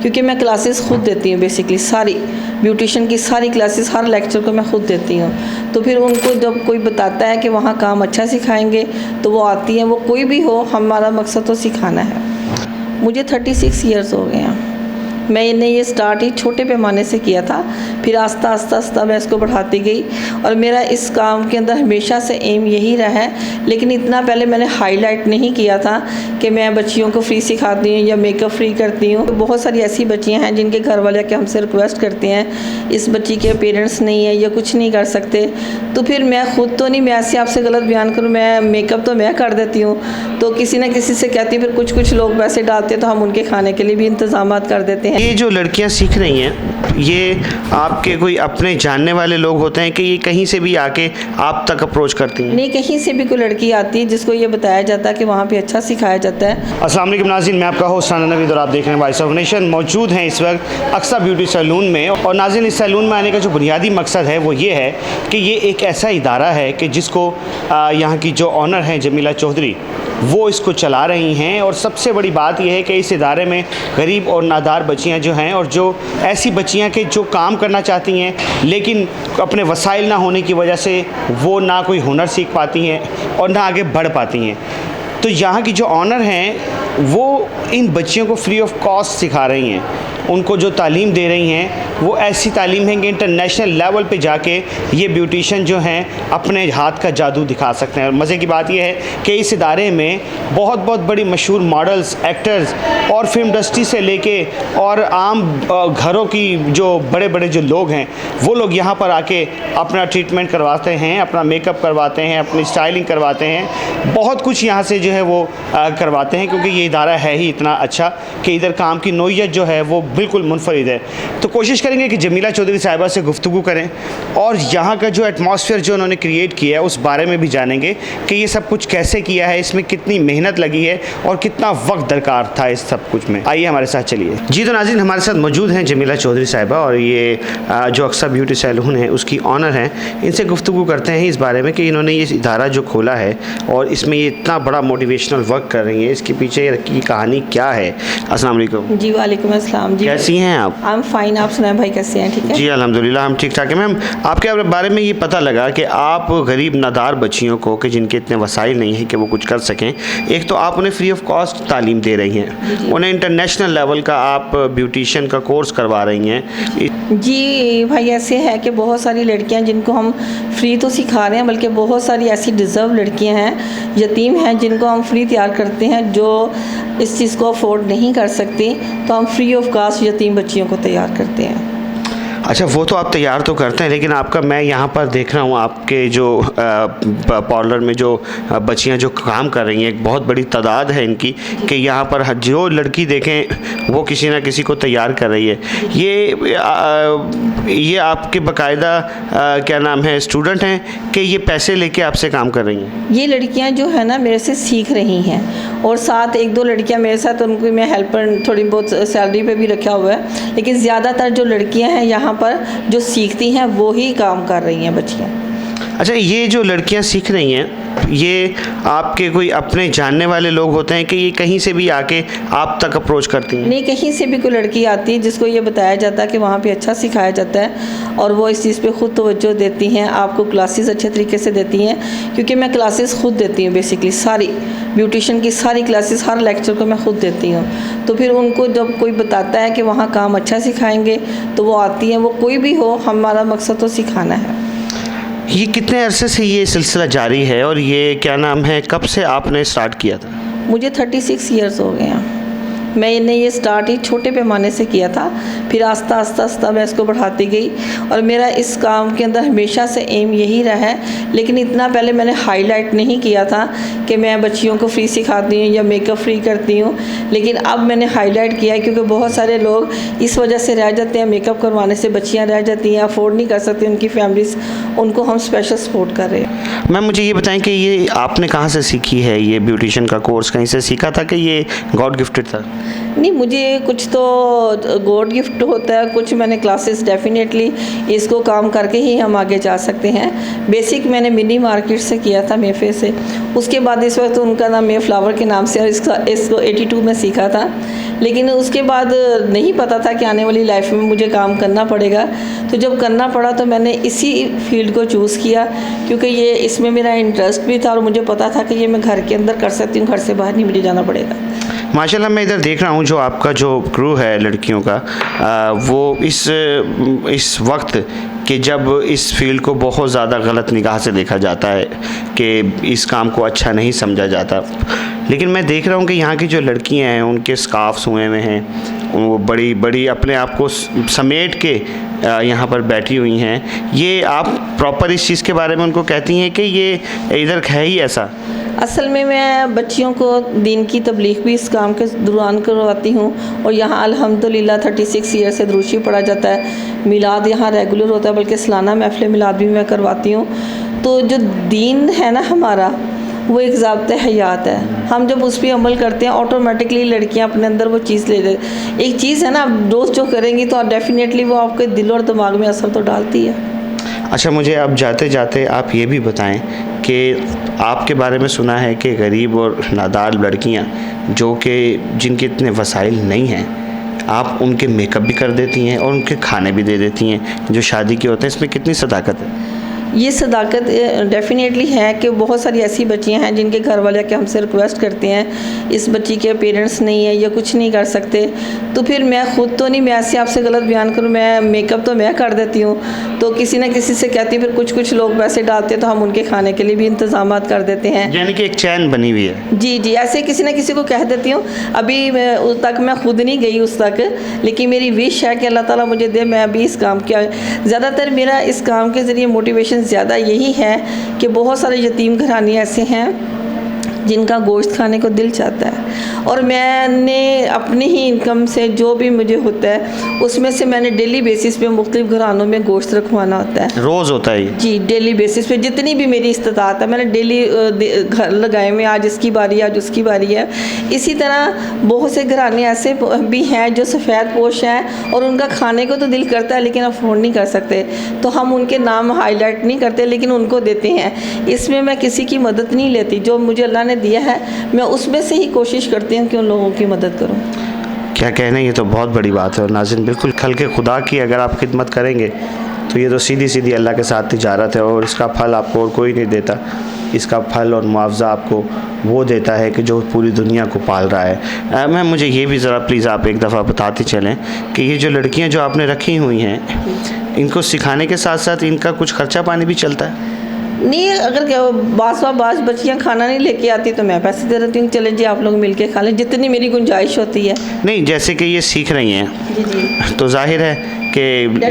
क्योंकि मैं क्लासेस खुद देती हूँ बेसिकली सारी ब्यूटिशन की सारी क्लासेस हर लेक्चर को मैं खुद देती हूँ। तो फिर उनको जब कोई बताता है कि वहाँ काम अच्छा सिखाएंगे तो वो आती हैं, वो कोई भी हो, हमारा मकसद तो सिखाना है। मुझे 36 ईयर्स हो गए हैं। मैंने ये स्टार्ट ही छोटे पैमाने से किया था, फिर आस्ता आस्ता मैं इसको बढ़ाती गई और मेरा इस काम के अंदर हमेशा से एम यही रहा है। लेकिन इतना पहले मैंने हाईलाइट नहीं किया था कि मैं बच्चियों को फ्री सिखाती हूँ या मेकअप फ्री करती हूँ। बहुत सारी ऐसी बच्चियाँ हैं जिनके घर वाले के हमसे रिक्वेस्ट करते हैं इस बच्ची के पेरेंट्स नहीं है या कुछ नहीं कर सकते, तो फिर मैं खुद तो नहीं, मैं ऐसे आपसे गलत बयान करूँ, मैं मेकअप तो मैं कर देती हूँ, तो किसी न किसी से कहती हूँ, फिर कुछ लोग पैसे डालते हैं तो हम उनके खाने के लिए भी इंतजाम कर देते हैं। ये जो लड़कियां सीख रही हैं, ये आपके कोई अपने जानने वाले लोग होते हैं कि ये कहीं से भी आके आप तक अप्रोच करती हैं? नहीं, कहीं से भी कोई लड़की आती है जिसको ये बताया जाता है कि वहाँ पे अच्छा सिखाया जाता है। अस्सलाम वालेकुम नाज़रीन, मैं आपका होस्ट राना नवीद और आप देख रहे हैं वॉइस ऑफ नेशन। मौजूद हैं इस वक्त अक्सा ब्यूटी सैलून में। और नाज़रीन, इस सैलून में आने का जो बुनियादी मकसद है वो ये है कि ये एक ऐसा इदारा है कि जिसको यहाँ की जो ऑनर हैं जमीला चौधरी, वो इसको चला रही हैं। और सबसे बड़ी बात यह है कि इस इदारे में गरीब और नादार बच्चियां जो हैं, और जो ऐसी बच्चियां के जो काम करना चाहती हैं लेकिन अपने वसाइल ना होने की वजह से वो ना कोई हुनर सीख पाती हैं और ना आगे बढ़ पाती हैं, तो यहाँ की जो ऑनर हैं वो इन बच्चियों को फ्री ऑफ कॉस्ट सिखा रही हैं। उनको जो तालीम दे रही हैं वो ऐसी तालीम है कि इंटरनेशनल लेवल पे जाके ये ब्यूटिशियन जो हैं अपने हाथ का जादू दिखा सकते हैं। और मज़े की बात यह है कि इस इदारे में बहुत बड़ी मशहूर मॉडल्स, एक्टर्स और फिल्म इंडस्ट्री से लेके और आम घरों की जो बड़े जो लोग हैं वो लोग यहाँ पर आके अपना ट्रीटमेंट करवाते हैं, अपना मेकअप करवाते हैं, अपनी स्टाइलिंग करवाते हैं, बहुत कुछ यहाँ से जो है वो करवाते हैं, क्योंकि ये इदारा है ही इतना अच्छा कि इधर काम की नोयत जो है वो बिल्कुल मुनफरिद है। तो कोशिश करेंगे कि जमीला चौधरी साहिबा से गुफ्तगू करें और यहाँ का जो एटमॉस्फेयर जो उन्होंने क्रिएट किया है उस बारे में भी जानेंगे कि ये सब कुछ कैसे किया है, इसमें कितनी मेहनत लगी है और कितना वक्त दरकार था इस सब कुछ में। आइए हमारे साथ चलिए। जी तो नाज़रीन, हमारे साथ मौजूद हैं जमीला चौधरी साहिबा और ये जो अक्सा ब्यूटी सैलून है उसकी ऑनर हैं। इनसे गुफ्तगू करते हैं इस बारे में कि इन्होंने ये इदारा जो खोला है और इसमें ये इतना बड़ा मोटिवेशनल वर्क कर रही हैं, इसके पीछे की कहानी क्या है। अस्सलाम वालेकुम। जी वालेकुम अस्सलाम। जी कैसी हैं आप? आई एम फाइन, आप सुनाएं भाई कैसे हैं? ठीक है जी अल्हम्दुलिल्लाह, हम ठीक ठाक हैं। मैम, आपके बारे में ये पता लगा कि आप गरीब नादार बच्चियों को कि जिनके इतने वसाइल नहीं हैं कि वो कुछ कर सकें, एक तो आप उन्हें फ्री ऑफ कॉस्ट तालीम दे रही हैं, उन्हें इंटरनेशनल लेवल का आप ब्यूटिशियन का कोर्स करवा रही हैं। जी भाई, ऐसे है कि बहुत सारी लड़कियां जिनको हम फ्री तो सिखा रहे हैं, बल्कि बहुत सारी ऐसी डिज़र्व लड़कियां हैं, यतीम हैं, जिनको हम फ्री तैयार करते हैं, जो इस चीज़ को अफोर्ड नहीं कर सकती, तो हम फ्री ऑफ कॉस्ट यतीम बच्चियों को तैयार करते हैं। अच्छा, वो तो आप तैयार तो करते हैं, लेकिन आपका मैं यहाँ पर देख रहा हूँ आपके जो पार्लर में जो बच्चियाँ जो काम कर रही हैं, एक बहुत बड़ी तादाद है इनकी कि यहाँ पर जो लड़की देखें वो किसी ना किसी को तैयार कर रही है। ये आपके बाकायदा क्या नाम है स्टूडेंट हैं कि ये पैसे लेके आपसे काम कर रही हैं? ये लड़कियाँ जो है ना मेरे से सीख रही हैं, और साथ एक दो लड़कियाँ मेरे साथ, उनको मैं हेल्पर थोड़ी बहुत सैलरी पे भी रखा हुआ है, लेकिन ज़्यादातर जो लड़कियाँ हैं यहाँ पर जो सीखती हैं वो ही काम कर रही हैं बच्चियाँ। अच्छा, ये जो लड़कियां सीख रही हैं ये आपके कोई अपने जानने वाले लोग होते हैं कि ये कहीं से भी आके आप तक अप्रोच करती हैं? नहीं, कहीं से भी कोई लड़की आती है जिसको ये बताया जाता है कि वहाँ पे अच्छा सिखाया जाता है और वो इस चीज़ पे खुद तवज्जो देती हैं, आपको क्लासेस अच्छे तरीके से देती हैं, क्योंकि मैं क्लासेस खुद देती हूँ बेसिकली सारी ब्यूटिशन की सारी क्लासेस हर लेक्चर को मैं खुद देती हूँ। तो फिर उनको जब कोई बताता है कि वहाँ काम अच्छा सिखाएँगे तो वो आती हैं, वो कोई भी हो, हमारा मकसद तो सिखाना है। ये कितने अरसे से ये सिलसिला जारी है और ये क्या नाम है, कब से आपने स्टार्ट किया था? मुझे 36 ईयर्स हो गए हैं। मैंने ये स्टार्ट ही छोटे पैमाने से किया था, फिर आस्ता आस्ता मैं इसको बढ़ाती गई और मेरा इस काम के अंदर हमेशा से एम यही रहा है। लेकिन इतना पहले मैंने हाईलाइट नहीं किया था कि मैं बच्चियों को फ्री सिखाती हूँ या मेकअप फ्री करती हूँ, लेकिन अब मैंने हाईलाइट किया है, क्योंकि बहुत सारे लोग इस वजह से रह जाते हैं, मेकअप करवाने से बच्चियाँ रह जाती हैं, अफोर्ड नहीं कर सकती उनकी फैमिलीज़, उनको हम स्पेशल सपोर्ट कर रहे हैं। मैम, मुझे ये बताएं कि ये आपने कहाँ से सीखी है, ये ब्यूटिशियन का कोर्स कहीं से सीखा था कि ये गॉड गिफ्टेड था? नहीं, मुझे कुछ तो गॉड गिफ्ट होता है, कुछ मैंने क्लासेस डेफिनेटली इसको काम करके ही हम आगे जा सकते हैं। बेसिक मैंने मिनी मार्केट से किया था, मेफे से। उसके बाद इस वक्त उनका नाम मे फ्लावर के नाम से, और इसको 82 में सीखा था। लेकिन उसके बाद नहीं पता था कि आने वाली लाइफ में मुझे काम करना पड़ेगा। तो जब करना पड़ा तो मैंने इसी फील्ड को चूज़ किया, क्योंकि ये इसमें मेरा इंटरेस्ट भी था और मुझे पता था कि ये मैं घर के अंदर कर सकती हूँ, घर से बाहर नहीं मुझे जाना पड़ेगा। माशाल्लाह, मैं इधर देख रहा हूँ जो आपका जो क्रू है लड़कियों का, वो इस वक्त कि जब इस फील्ड को बहुत ज़्यादा गलत निगाह से देखा जाता है कि इस काम को अच्छा नहीं समझा जाता, लेकिन मैं देख रहा हूँ कि यहाँ की जो लड़कियाँ हैं उनके स्कार्फ्स हुए हुए हैं, वो बड़ी बड़ी अपने आप को समेट के यहाँ पर बैठी हुई हैं। ये आप प्रॉपर इस चीज़ के बारे में उनको कहती हैं कि ये इधर है ही ऐसा? असल में मैं बच्चियों को दीन की तबलीग भी इस काम के दौरान करवाती हूँ, और यहाँ अल्हम्दुलिल्लाह 36 ईयर से दुरूशी पढ़ा जाता है। मिलाद यहाँ रेगुलर होता है, बल्कि सालाना महफ़िल मिलाद भी मैं करवाती हूँ। तो जो दीन है ना हमारा, वो एक ज़ाब्ते हयात है। हम जब उस पर अमल करते हैं, ऑटोमेटिकली लड़कियां अपने अंदर वो चीज़ ले लेती। एक चीज़ है ना, आप रोज़ जो करेंगी तो डेफिनेटली वो आपके दिल और दिमाग में असर तो डालती है। अच्छा, मुझे अब जाते जाते आप ये भी बताएं कि आपके बारे में सुना है कि गरीब और नादार लड़कियां जो कि जिनके इतने वसाइल नहीं हैं, आप उनके मेकअप भी कर देती हैं और उनके खाने भी दे देती हैं जो शादी के होते हैं। इसमें कितनी सदाकत है? ये सदाकत डेफिनेटली है कि बहुत सारी ऐसी बच्चियां हैं जिनके घर वाले के हमसे रिक्वेस्ट करते हैं, इस बच्ची के पेरेंट्स नहीं है या कुछ नहीं कर सकते, तो फिर मैं ख़ुद तो नहीं, मैं ऐसे आपसे गलत बयान करूं, मैं मेकअप तो मैं कर देती हूं। तो किसी न किसी से कहती हूँ, फिर कुछ लोग पैसे डालते हैं तो हम उनके खाने के लिए भी इंतजाम कर देते हैं। यानी कि एक चैन बनी हुई है। जी जी, ऐसे किसी न किसी को कह देती हूँ। अभी उस तक मैं खुद नहीं गई उस तक, लेकिन मेरी विश है कि अल्लाह ताला मुझे दे, मैं अभी इस काम किया। ज़्यादातर मेरा इस काम के ज़रिए मोटिवेशन ज़्यादा यही है कि बहुत सारे यतीम घराने ऐसे हैं जिनका गोश्त खाने को दिल चाहता है, और मैंने अपनी ही इनकम से जो भी मुझे होता है उसमें से मैंने डेली बेसिस पे मुख्तलिफ घरानों में गोश्त रखवाना होता है। रोज़ होता है जी, डेली बेसिस पे जितनी भी मेरी इस्तात है मैंने डेली घर लगाए हुए, आज इसकी बारी है, आज उसकी बारी है। इसी तरह बहुत से घराने ऐसे भी हैं जो सफ़ेद पोश हैं और उनका खाने को तो दिल करता है लेकिन अफोर्ड नहीं कर सकते, तो हम उनके नाम हाईलाइट नहीं करते लेकिन उनको देते हैं। इसमें मैं किसी की मदद नहीं लेती, जो मुझे अल्लाह ने दिया है मैं उसमें से ही कोशिश करती हूँ कि उन लोगों की मदद करूँ। क्या कहना, ये तो बहुत बड़ी बात है। और नाज़रीन, बिल्कुल खल के खुदा की अगर आप खिदमत करेंगे तो ये तो सीधी सीधी अल्लाह के साथ तिजारत है, और इसका फल आपको और कोई नहीं देता। इसका फल और मुआवजा आपको वो देता है कि जो पूरी दुनिया को पाल रहा है। मैं मुझे ये भी ज़रा प्लीज़ आप एक दफ़ा बताते चलें कि ये जो लड़कियां जो आपने रखी हुई हैं, इनको सिखाने के साथ साथ इनका कुछ खर्चा पानी भी चलता है? नहीं, अगर बास बच्चियाँ खाना नहीं लेके आती तो मैं पैसे दे देती हूँ, चलें जी आप लोग मिलके खा लें, जितनी मेरी गुंजाइश होती है। नहीं, जैसे कि ये सीख रही हैं जी जी, तो जाहिर है कि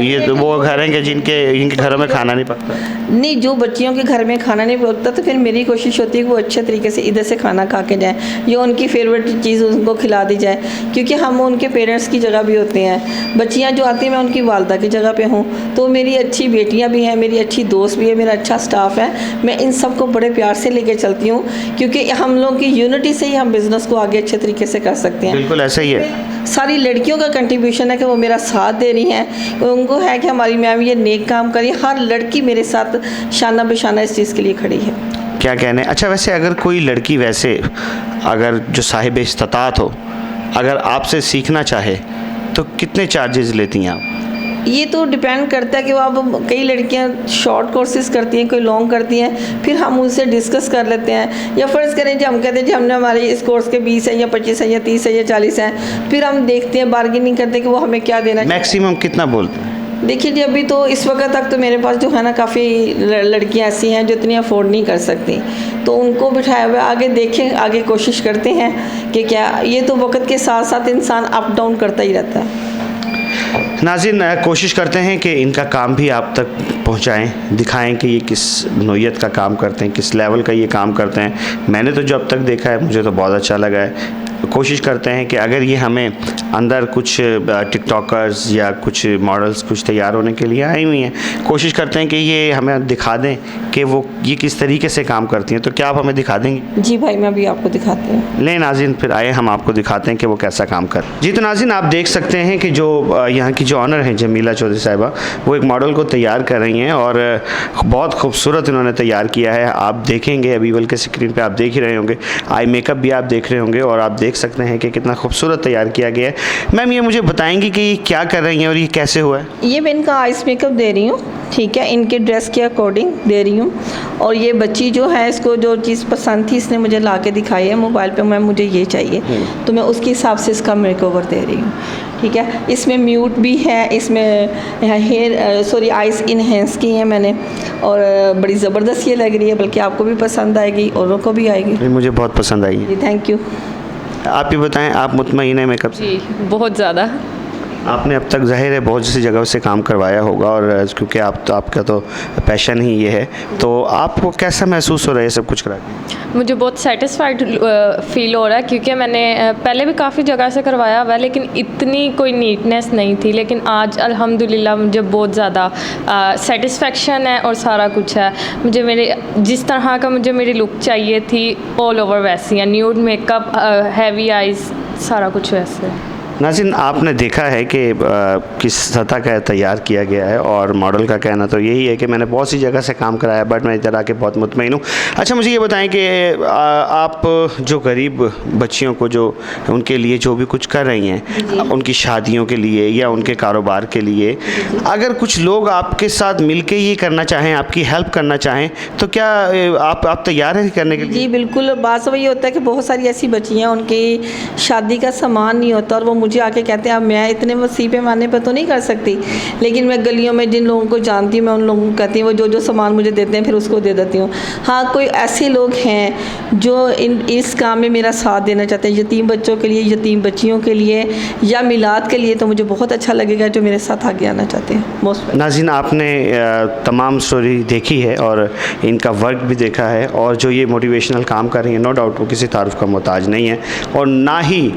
ये तो वो घर हैं कि जिनके घरों में खाना नहीं पकता। नहीं, जो बच्चियों के घर में खाना नहीं पकता तो फिर मेरी कोशिश होती है कि वो अच्छे तरीके से इधर से खाना खा के जाएँ, या उनकी फेवरेट चीज़ उनको खिला दी जाए, क्योंकि हम उनके पेरेंट्स की जगह भी होते हैं। बच्चियाँ जो आती हैं मैं उनकी वालदा की जगह पे हूँ, तो मेरी अच्छी बेटियाँ भी हैं, मेरी अच्छी दोस्त भी है, मेरा अच्छा स्टाफ है। मैं इन सब को बड़े प्यार से लेके चलती हूँ, क्योंकि हम लोग की यूनिटी से ही हम बिज़नेस को आगे अच्छे तरीके से कर सकते हैं। बिल्कुल ऐसा ही है। सारी लड़कियों का कंट्रीब्यूशन है कि वो मेरा साथ दे रही हैं, उनको है कि हमारी मैम ये नेक काम करी। हर लड़की मेरे साथ शाना बेशाना इस चीज़ के लिए खड़ी है। क्या कहने। अच्छा, वैसे अगर कोई लड़की वैसे अगर जो साहिब इस्तात हो, अगर आपसे सीखना चाहे तो कितने चार्जेस लेती हैं आप? ये तो डिपेंड करता है कि वो अब कई लड़कियां शॉर्ट कोर्सेज करती हैं, कोई लॉन्ग करती हैं, फिर हम उनसे डिस्कस कर लेते हैं। या फ़र्ज़ करें जी हम कहते हैं जी हमने हमारे इस कोर्स के 20 है या 25 है या 30 है या 40 हैं, फिर हम देखते हैं, बार्गेनिंग करते हैं कि वो हमें क्या देना चाहिए। मैक्सिमम कितना बोलते हैं? देखिए जी, अभी तो इस वक्त तक तो मेरे पास जो है ना काफ़ी लड़कियां ऐसी हैं जो इतनी अफोर्ड नहीं कर सकती, तो उनको बिठाए हुए आगे देखें, आगे कोशिश करते हैं कि क्या, ये तो वक्त के साथ साथ इंसान अप डाउन करता ही रहता है। नाज़रीन, कोशिश करते हैं कि इनका काम भी आप तक पहुंचाएं, दिखाएं कि ये किस नौइयत का काम करते हैं, किस लेवल का ये काम करते हैं। मैंने तो जो अब तक देखा है मुझे तो बहुत अच्छा लगा है। कोशिश करते हैं कि अगर ये हमें अंदर कुछ टिकटॉकर्स या कुछ मॉडल्स कुछ तैयार होने के लिए आई हुई हैं, कोशिश करते हैं कि ये हमें दिखा दें कि वो ये किस तरीके से काम करती हैं। तो क्या आप हमें दिखा देंगे? जी भाई, मैं अभी आपको दिखाती हूँ। ले नाज़रीन, फिर आए हम आपको दिखाते हैं कि वो कैसा काम कर। जी तो नाज़रीन, आप देख सकते हैं कि जो यहाँ की जो ऑनर हैं जमीला चौधरी साहिबा, वो एक मॉडल को तैयार कर रही हैं और बहुत खूबसूरत इन्होंने तैयार किया है। आप देखेंगे अभी बल्कि स्क्रीन पे आप देख ही रहे होंगे, आई मेकअप भी आप देख रहे होंगे और आप देख सकते हैं कि कितना खूबसूरत तैयार किया गया है। मैम ये मुझे बताएंगी कि ये क्या कर रही हैं और ये कैसे हुआ है? ये मैं इनका आइस मेकअप दे रही हूँ, ठीक है, इनके ड्रेस के अकॉर्डिंग दे रही हूँ। और ये बच्ची जो है, इसको जो चीज़ पसंद थी इसने मुझे ला के दिखाई है मोबाइल पे, मैम मुझे ये चाहिए, तो मैं उसके हिसाब से इसका मेकओवर दे रही हूँ, ठीक है। इसमें म्यूट भी है, इसमें हेयर आइस इनहेंस की है मैंने, और बड़ी ज़बरदस्त ये लग रही है, बल्कि आपको भी पसंद आएगी, औरों को भी आएगी। मुझे बहुत पसंद आई। जी थैंक यू। आप ही बताएं, आप मुतमईन हैं मेकअप से? जी बहुत ज़्यादा। आपने अब तक ज़ाहिर है बहुत सी जगह से काम करवाया होगा और क्योंकि आपका तो पैशन ही ये है, तो आपको कैसा महसूस हो रहा है ये सब कुछ करा के? मुझे बहुत सेटिस्फाइड फील हो रहा है, क्योंकि मैंने पहले भी काफ़ी जगह से करवाया हुआ है, लेकिन इतनी कोई नीटनेस नहीं थी। लेकिन आज अल्हम्दुलिल्लाह मुझे बहुत ज़्यादा सेटिस्फेक्शन है और सारा कुछ है। मुझे मेरे जिस तरह का मुझे मेरी लुक चाहिए थी ऑल ओवर वैसी है, न्यूड मेकअप, हैवी आइज़, सारा कुछ वैसे। नाज़रीन, आपने देखा है कि किस सतह का तैयार किया गया है और मॉडल का कहना तो यही है कि मैंने बहुत सी जगह से काम कराया, बट मैं इधर आके बहुत मुतमईन हूँ। अच्छा मुझे ये बताएं कि आप जो गरीब बच्चियों को जो उनके लिए जो भी कुछ कर रही हैं, उनकी शादियों के लिए या उनके कारोबार के लिए, अगर कुछ लोग आपके साथ मिल के ये करना चाहें, आपकी हेल्प करना चाहें, तो क्या आप तैयार हैं करने के लिए? जी बिल्कुल। बात वही होता है कि बहुत सारी ऐसी बच्चियाँ, उनकी शादी का सामान नहीं होता और वो मुझे आके कहते हैं अब मैं इतने वसी पैमाने पर तो नहीं कर सकती, लेकिन मैं गलियों में जिन लोगों को जानती हूँ मैं उन लोगों को कहती हूँ, वो जो सामान मुझे देते हैं फिर उसको दे देती हूँ। हाँ, कोई ऐसे लोग हैं जो इस काम में मेरा साथ देना चाहते हैं, यतीम बच्चों के लिए, यतीम बच्चियों के लिए या मिलाद के लिए, तो मुझे बहुत अच्छा लगेगा जो मेरे साथ आगे आना चाहते हैं। मोस्ट नाज़रीन, आपने तमाम स्टोरी देखी है और इनका वर्क भी देखा है, और जो ये मोटिवेशनल काम कर रही हैं, नो डाउट वो किसी तारुफ का मोहताज नहीं है, और ना ही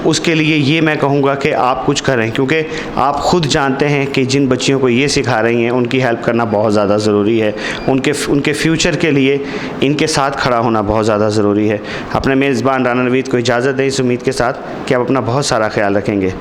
उसके लिए ये मैं कहूँगा कि आप कुछ करें, क्योंकि आप ख़ुद जानते हैं कि जिन बच्चियों को ये सिखा रही हैं उनकी हेल्प करना बहुत ज़्यादा ज़रूरी है, उनके फ्यूचर के लिए इनके साथ खड़ा होना बहुत ज़्यादा ज़रूरी है। अपने मेज़बान राना नवीद को इजाज़त दें इस उम्मीद के साथ कि आप अपना बहुत सारा ख्याल रखेंगे।